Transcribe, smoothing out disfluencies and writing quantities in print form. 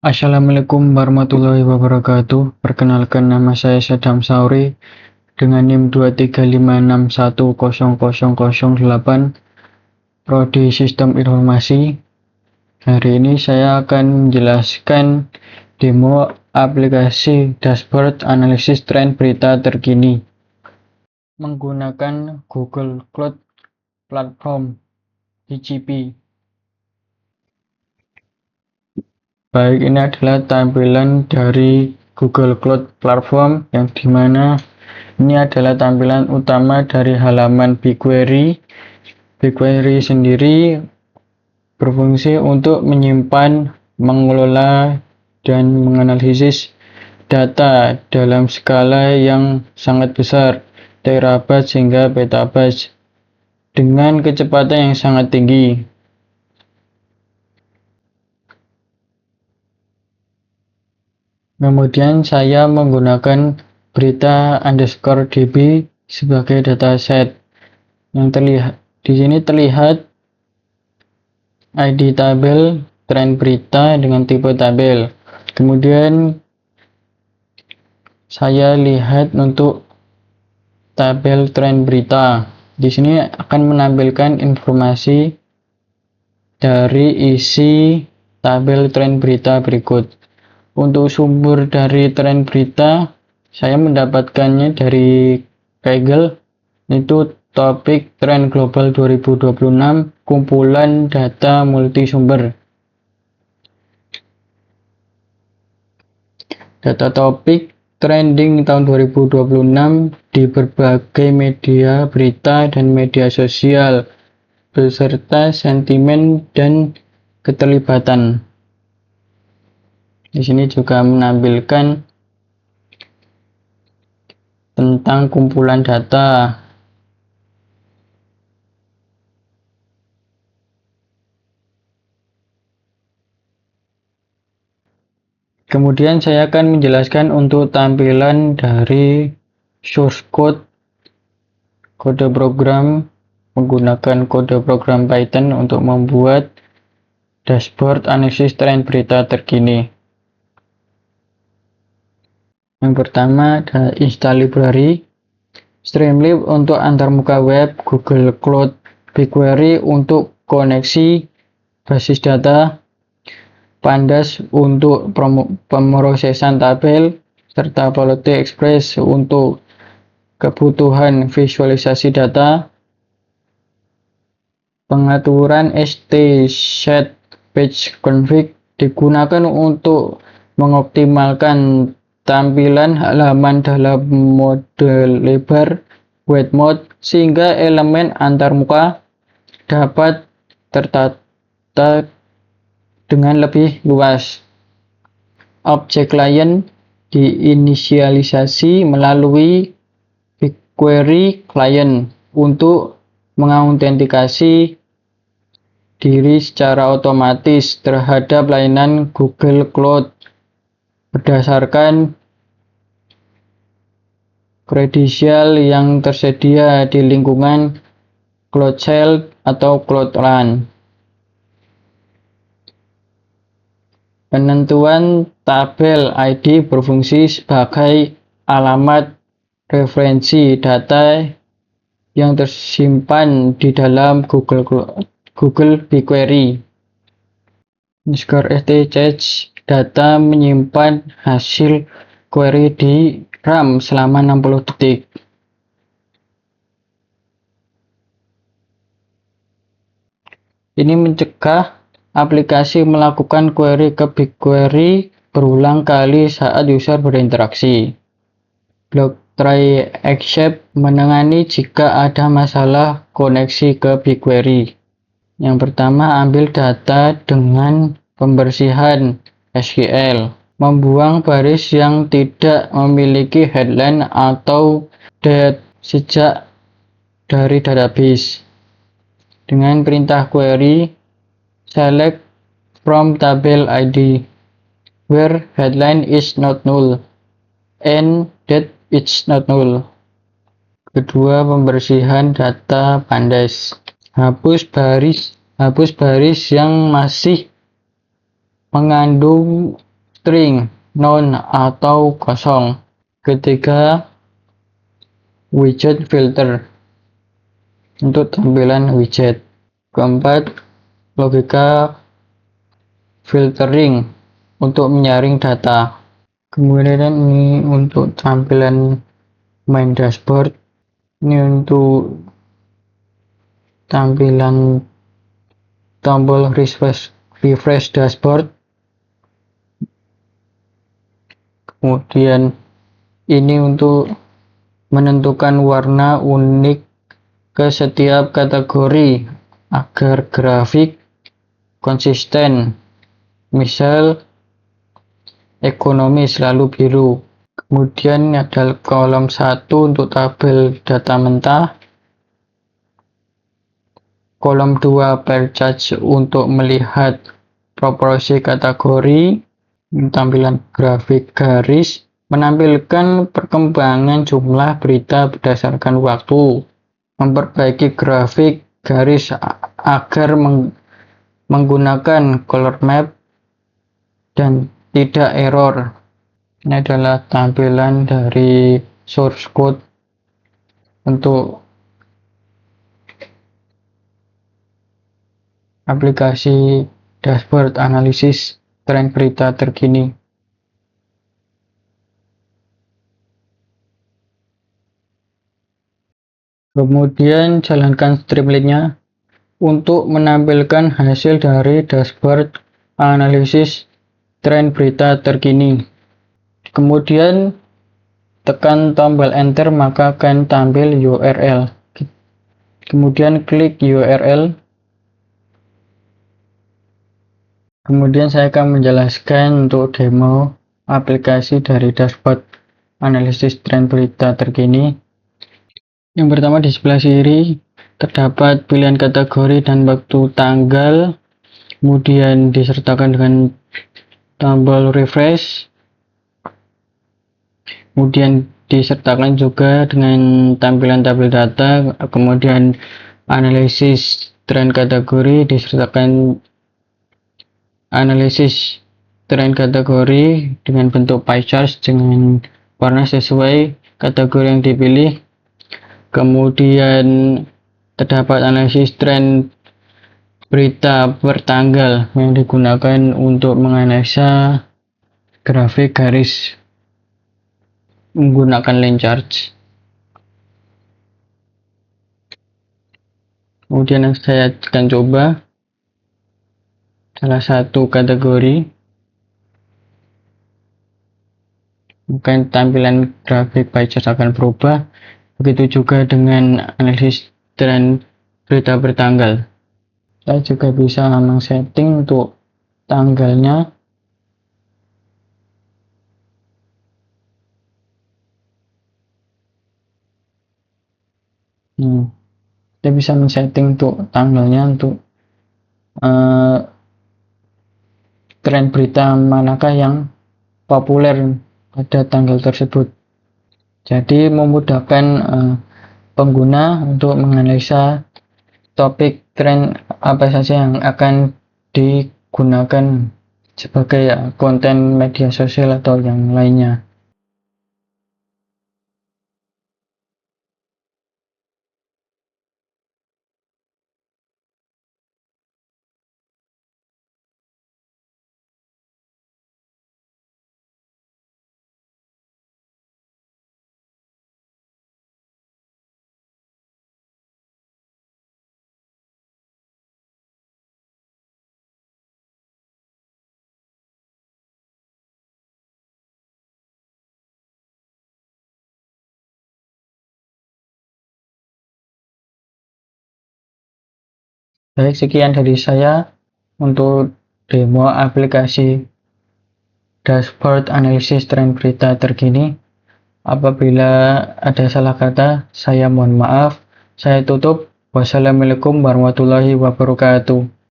Assalamualaikum warahmatullahi wabarakatuh. Perkenalkan, nama saya Sadam Sauri dengan NIM 235610008, Prodi Sistem Informasi. Hari ini saya akan menjelaskan demo aplikasi dashboard analisis tren berita terkini menggunakan Google Cloud Platform (GCP). Baik, ini adalah tampilan dari Google Cloud Platform, yang dimana ini adalah tampilan utama dari halaman BigQuery. BigQuery sendiri berfungsi untuk menyimpan, mengelola, dan menganalisis data dalam skala yang sangat besar, terabyte hingga petabyte, dengan kecepatan yang sangat tinggi. Kemudian saya menggunakan berita_db sebagai dataset. Di sini terlihat ID tabel tren berita dengan tipe tabel. Kemudian saya lihat untuk tabel tren berita. Di sini akan menampilkan informasi dari isi tabel tren berita berikut. Untuk sumber dari tren berita, saya mendapatkannya dari Kaggle, itu topik tren global 2026, kumpulan data multisumber. Data topik trending tahun 2026 di berbagai media berita dan media sosial, beserta sentimen dan keterlibatan. Di sini juga menampilkan tentang kumpulan data. Kemudian saya akan menjelaskan untuk tampilan dari source code, kode program, menggunakan kode program Python untuk membuat dashboard analisis tren berita terkini. Yang pertama adalah install library, Streamlib untuk antarmuka web, Google Cloud, BigQuery untuk koneksi basis data, Pandas untuk pemrosesan tabel, serta Veloty Express untuk kebutuhan visualisasi data. Pengaturan st_set page config digunakan untuk mengoptimalkan tampilan halaman dalam mode lebar wide mode, sehingga elemen antarmuka dapat tertata dengan lebih luas. Objek client diinisialisasi melalui BigQuery client untuk mengautentikasi diri secara otomatis terhadap layanan Google Cloud berdasarkan kredensial yang tersedia di lingkungan Cloud Shell atau Cloud Run. Penentuan tabel ID berfungsi sebagai alamat referensi data yang tersimpan di dalam Google BigQuery. _st_cache data menyimpan hasil query di RAM selama 60 detik. Ini mencegah aplikasi melakukan query ke BigQuery berulang kali saat user berinteraksi. Block try except menangani jika ada masalah koneksi ke BigQuery. Yang pertama, ambil data dengan pembersihan SQL. Membuang baris yang tidak memiliki headline atau date sejak dari database. Dengan perintah query, select from table ID where headline is not null and date is not null. Kedua, pembersihan data Pandas. Hapus baris yang masih mengandung string, noun atau kosong. Ketiga, widget filter untuk tampilan widget. Keempat, logika filtering untuk menyaring data. Kemudian ini untuk tampilan main dashboard. Ini untuk tampilan tombol refresh dashboard. Kemudian ini untuk menentukan warna unik ke setiap kategori agar grafik konsisten. Misal ekonomi selalu biru. Kemudian ada kolom 1 untuk tabel data mentah, kolom 2 bar chart untuk melihat proporsi kategori, tampilan grafik garis menampilkan perkembangan jumlah berita berdasarkan waktu, memperbaiki grafik garis agar menggunakan color map dan tidak error. Ini adalah tampilan dari source code untuk aplikasi dashboard analisis tren berita terkini. Kemudian jalankan Streamlit-nya untuk menampilkan hasil dari dashboard analisis tren berita terkini. Kemudian tekan tombol enter maka akan tampil URL. Kemudian klik URL. Kemudian saya akan menjelaskan untuk demo aplikasi dari dashboard analisis tren berita terkini. Yang pertama, di sebelah kiri terdapat pilihan kategori dan waktu tanggal, kemudian disertakan dengan tombol refresh, kemudian disertakan juga dengan tampilan tabel data, kemudian analisis tren kategori, disertakan analisis tren kategori dengan bentuk pie chart dengan warna sesuai kategori yang dipilih. Kemudian terdapat analisis tren berita per tanggal yang digunakan untuk menganalisa grafik garis menggunakan line chart. Kemudian saya akan coba salah satu kategori, mungkin tampilan grafik pie chart akan berubah. Begitu juga dengan analisis tren berita bertanggal. Saya juga bisa men-setting untuk tanggalnya. Saya bisa men-setting untuk tanggalnya untuk tren berita manakah yang populer pada tanggal tersebut. Jadi memudahkan pengguna untuk menganalisa topik tren apa saja yang akan digunakan sebagai konten media sosial atau yang lainnya. Baik, sekian dari saya untuk demo aplikasi dashboard analisis tren berita terkini. Apabila ada salah kata, saya mohon maaf. Saya tutup. Wassalamualaikum warahmatullahi wabarakatuh.